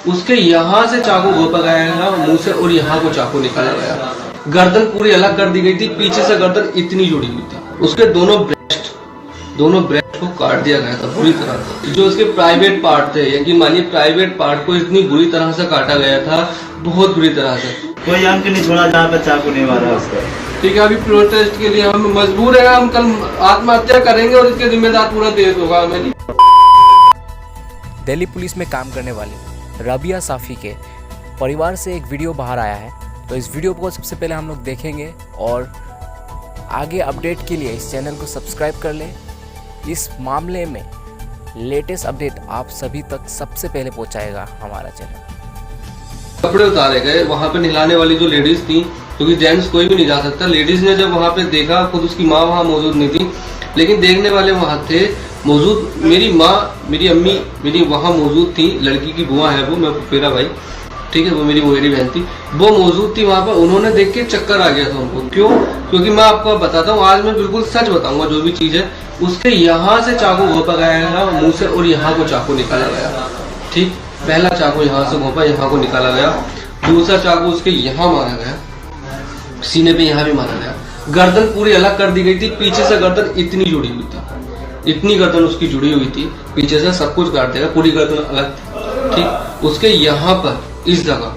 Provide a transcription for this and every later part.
उसके यहाँ से चाकू घोंपा गया मुंह से और यहाँ को चाकू निकाला गया। गर्दन पूरी अलग कर दी गई थी, पीछे से गर्दन इतनी जुड़ी हुई थी। उसके दोनों ब्रेस्ट को काट दिया गया था बुरी तरह से। जो उसके प्राइवेट पार्ट थे, यकीन मानिए प्राइवेट पार्ट को इतनी बुरी तरह से काटा गया था, बहुत बुरी तरह से। कोई अंक नहीं छोड़ा जहाँ पे चाकू नहीं मारा उसका। ठीक है, अभी प्रोटेस्ट के लिए हम मजबूर है, हम कल आत्महत्या करेंगे और इसके जिम्मेदार पूरा देश होगा। हमें दिल्ली पुलिस में काम करने वाली रबिया साफी के परिवार से एक वीडियो बाहर आया है, तो इस वीडियो को सबसे पहले हम लोग देखेंगे और आगे अपडेट के लिए इस चैनल को सब्सक्राइब कर लें। इस मामले में लेटेस्ट अपडेट आप सभी तक सबसे पहले पहुंचाएगा हमारा चैनल। कपड़े उतारे गए, वहाँ पे नहलाने वाली जो लेडीज थी, क्योंकि जेंट्स कोई भी नहीं जा सकता, लेडीज ने जब वहाँ पे देखा, खुद उसकी माँ वहाँ मौजूद नहीं थी, लेकिन देखने वाले वहाँ थे मौजूद। मेरी माँ, मेरी अम्मी मेरी वहाँ मौजूद थी, लड़की की बुआ है वो, मैं मेरा भाई, ठीक है, वो मेरी मोहरी बहन थी, वो मौजूद थी वहाँ पर। उन्होंने देख के चक्कर आ गया था उनको। क्यों? क्योंकि मैं आपको बताता हूँ, आज मैं बिल्कुल सच बताऊंगा जो भी चीज़ है। उसके यहाँ से चाकू घोंपा गया मुंह से और यहाँ को चाकू निकाला गया। ठीक, पहला चाकू यहाँ से घोंपा, यहाँ को निकाला गया। दूसरा चाकू उसके यहाँ मारा गया, सीने पे यहाँ भी मारा गया। गर्दन पूरी अलग कर दी गई थी, पीछे से गर्दन इतनी जुड़ी हुई थी, इतनी गर्दन उसकी जुड़ी हुई थी, पीछे से सब कुछ काट देगा, पूरी गर्दन अलग थी। ठीक, उसके यहाँ पर इस जगह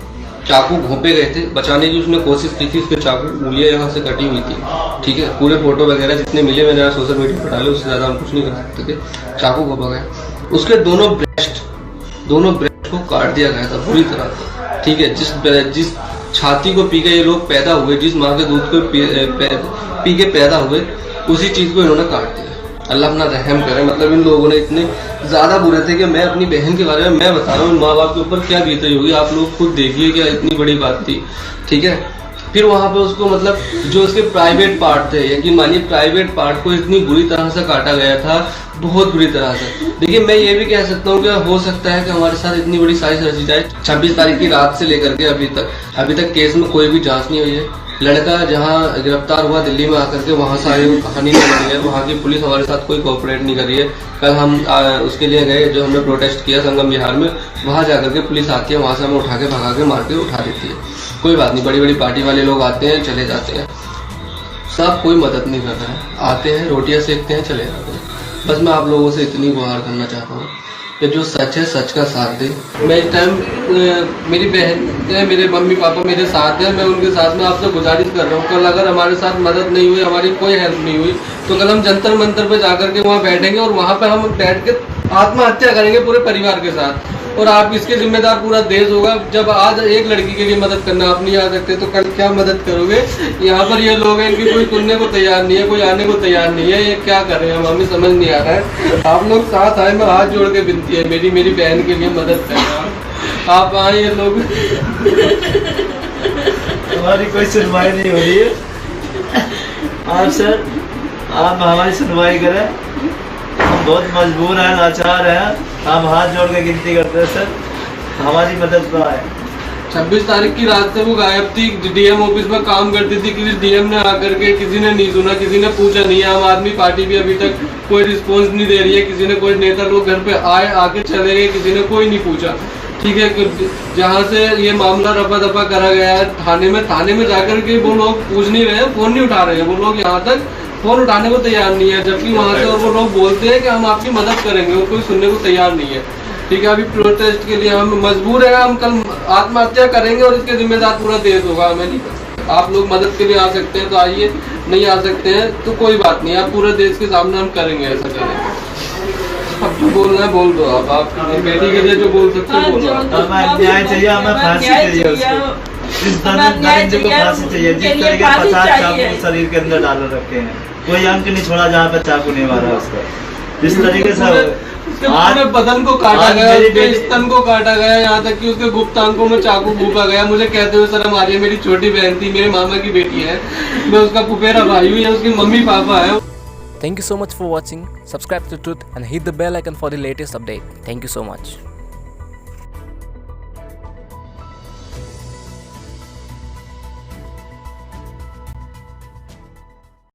चाकू घोंपे गए थे। बचाने की उसने कोशिश की थी, उसके चाकू उंगलियां यहाँ से कटी हुई थी। ठीक है, पूरे फोटो वगैरह जितने मिले मैंने सोशल मीडिया पर डाले, उससे ज्यादा हम कुछ नहीं कर सकते थे। चाकू घोंपा गया, उसके दोनों ब्रेस्ट को काट दिया गया था बुरी तरह से। ठीक है, जिस छाती को पी के ये लोग पैदा हुए, जिस माँ के दूध को पी के पैदा हुए, उसी चीज को इन्होंने काट दिया। अल्लाह अपना रहम करे। मतलब इन लोगों ने इतने ज्यादा बुरे थे कि मैं अपनी बहन के बारे में मैं बता रहा हूँ, माँ बाप के ऊपर क्या बीती होगी आप लोग खुद देखिए, क्या इतनी बड़ी बात थी। ठीक है, फिर वहां पे उसको मतलब जो उसके प्राइवेट पार्ट थे, यकीन मानिए प्राइवेट पार्ट को इतनी बुरी तरह से काटा गया था, बहुत बुरी तरह से। देखिए, मैं ये भी कह सकता हूँ कि हो सकता है कि हमारे साथ इतनी बड़ी साजिश रची जाए। 26 तारीख की रात से लेकर के अभी तक केस में कोई भी जांच नहीं हुई है। लड़का जहाँ गिरफ्तार हुआ दिल्ली में आकर के, वहाँ से आए कहानी नहीं बनी है। वहाँ की पुलिस हमारे साथ कोई कोऑपरेट नहीं कर रही है। कल हम उसके लिए गए, जो हमने प्रोटेस्ट किया संगम विहार में, वहाँ जाकर के पुलिस आती है, वहाँ से हमें उठा के भगा के मार के उठा देती है। कोई बात नहीं, बड़ी बड़ी पार्टी वाले लोग आते हैं चले जाते हैं, सब कोई मदद नहीं कर रहा है। आते हैं, रोटियां सेकते हैं, चले जाते हैं। बस मैं आप लोगों से इतनी गुहार करना चाहता हूँ कि जो सच है सच का साथ दे। मैं इस टाइम मेरी बहन है, मेरे मम्मी पापा मेरे साथ है, मैं उनके साथ में आपसे गुजारिश कर रहा हूँ, कल अगर हमारे साथ मदद नहीं हुई, हमारी कोई हेल्प नहीं हुई, तो कल हम जंतर मंतर पे जाकर के वहाँ बैठेंगे और वहाँ पे हम बैठ के आत्महत्या करेंगे पूरे परिवार के साथ। और आप इसके जिम्मेदार पूरा देश होगा। जब आज एक लड़की के लिए मदद करना आप नहीं आ सकते, तो कल क्या मदद करोगे? यहाँ पर ये लोग हैं, इनकी कोई सुनने को तैयार नहीं है, कोई आने को तैयार नहीं है। ये क्या कर रहे हैं हमें समझ नहीं आ रहा है। आप लोग साथ आए, मैं हाथ जोड़ के विनती है मेरी बहन के लिए मदद करना। आप आए, ये लोग हमारी कोई सुनवाई नहीं हो रही है। आप सर, आप हमारी सुनवाई करें, हम बहुत मजबूर हैं, लाचार हैं, हम हाथ जोड़ के गिनती करते हैं सर, हमारी मदद को आए। 26 तारीख की रात से वो गायब थी, डीएम ऑफिस में काम करती थी। किसी डीएम ने आकर के किसी ने नहीं सुना, किसी ने पूछा नहीं। आम आदमी पार्टी भी अभी तक कोई रिस्पॉन्स नहीं दे रही है। किसी ने, कोई नेता लोग घर पे आए, आके चले गए, किसी ने कोई नहीं पूछा। ठीक है, जहाँ से ये मामला रफा दफा करा गया है थाने में जाकर के वो लोग पूछ नहीं रहे, फोन नहीं उठा रहे हैं। वो लोग यहाँ तक फोन उठाने को तैयार नहीं है, जबकि वहाँ से और वो लोग बोलते हैं कि हम आपकी मदद करेंगे, और कोई सुनने को तैयार नहीं है। ठीक है, अभी प्रोटेस्ट के लिए हम मजबूर है, हम कल आत्महत्या करेंगे और इसके जिम्मेदार पूरा देश होगा। हमें नहीं कर सकते। आप लोग मदद के लिए आ सकते हैं तो आइए, नहीं आ सकते हैं तो कोई बात नहीं, आप पूरे देश के सामने हम करेंगे, ऐसा करेंगे। अब जो बोलना है बोल दो आप बेटी के लिए जो बोल सकते हैं बोलो। हमें न्याय चाहिए, हमें फांसी चाहिए उसको, इस दरिंदे को फांसी चाहिए। जिस तरीके 50 चाकू शरीर के अंदर डाल रखे हैं, कोई अंक नहीं छोड़ा जहाँ पे चाकू नहीं मारा उसका। जिस तरीके से आज बदन को काटा गया, स्तन को काटा गया, यहाँ तक कि उसके गुप्त अंगों में चाकू घुसा गया। मुझे कहते हुए शर्म आ रही है, मेरी छोटी बहन थी, मेरे मामा की बेटी है, मैं उसका फुफेरा भाई हूँ, या उसके मम्मी पापा है। Thank you so much for watching. Subscribe to Truth and hit the bell icon for the latest update. Thank you so much.